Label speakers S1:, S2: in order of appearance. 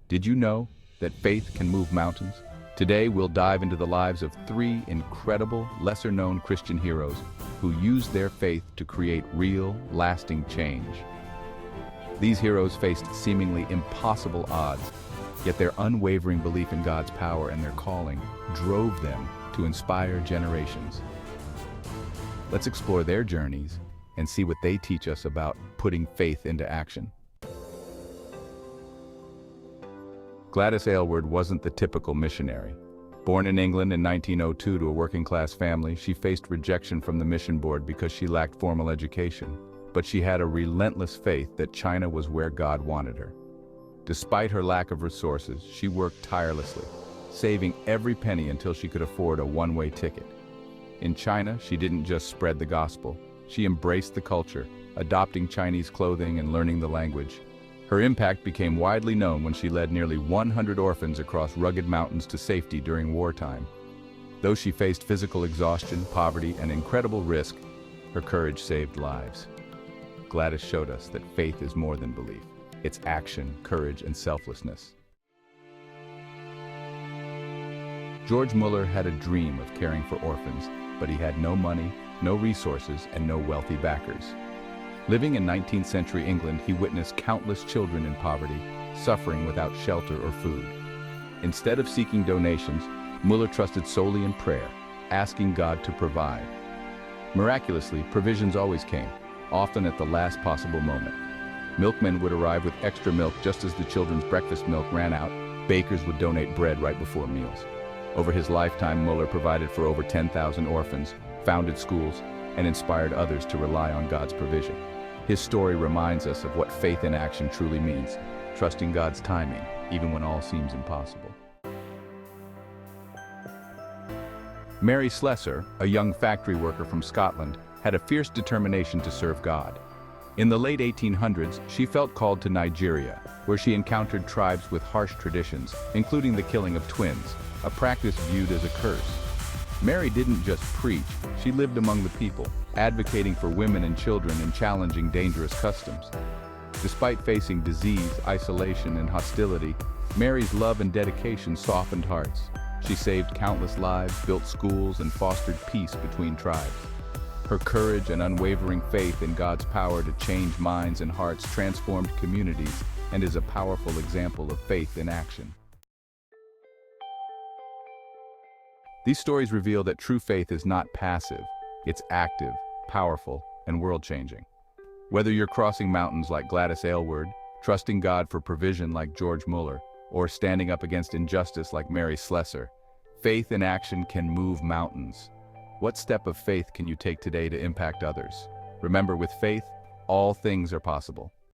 S1: Did you know that faith can move mountains? Today, we'll dive into the lives of three incredible, lesser-known Christian heroes who used their faith to create real, lasting change. These heroes faced seemingly impossible odds, yet their unwavering belief in God's power and their calling drove them to inspire generations. Let's explore their journeys and see what they teach us about putting faith into action. Gladys Aylward wasn't the typical missionary. Born in England in 1902 to a working-class family, she faced rejection from the mission board because she lacked formal education. But she had a relentless faith that China was where God wanted her. Despite her lack of resources, she worked tirelessly, saving every penny until she could afford a one-way ticket. In China, she didn't just spread the gospel. She embraced the culture, adopting Chinese clothing and learning the language. Her impact became widely known when she led nearly 100 orphans across rugged mountains to safety during wartime. Though she faced physical exhaustion, poverty, and incredible risk, her courage saved lives. Gladys showed us that faith is more than belief. It's action, courage, and selflessness. George Müller had a dream of caring for orphans, but he had no money, no resources, and no wealthy backers. Living in 19th century England, he witnessed countless children in poverty, suffering without shelter or food. Instead of seeking donations, Müller trusted solely in prayer, asking God to provide. Miraculously, provisions always came, often at the last possible moment. Milkmen would arrive with extra milk just as the children's breakfast milk ran out. Bakers would donate bread right before meals. Over his lifetime, Müller provided for over 10,000 orphans, founded schools, and inspired others to rely on God's provision. His story reminds us of what faith in action truly means, trusting God's timing, even when all seems impossible. Mary Slessor, a young factory worker from Scotland, had a fierce determination to serve God. In the late 1800s, she felt called to Nigeria, where she encountered tribes with harsh traditions, including the killing of twins, a practice viewed as a curse. Mary didn't just preach, she lived among the people, advocating for women and children and challenging dangerous customs. Despite facing disease, isolation, and hostility, Mary's love and dedication softened hearts. She saved countless lives, built schools, and fostered peace between tribes. Her courage and unwavering faith in God's power to change minds and hearts transformed communities and is a powerful example of faith in action. These stories reveal that true faith is not passive, it's active, powerful, and world-changing. Whether you're crossing mountains like Gladys Aylward, trusting God for provision like George Müller, or standing up against injustice like Mary Slessor, faith in action can move mountains. What step of faith can you take today to impact others? Remember, with faith, all things are possible.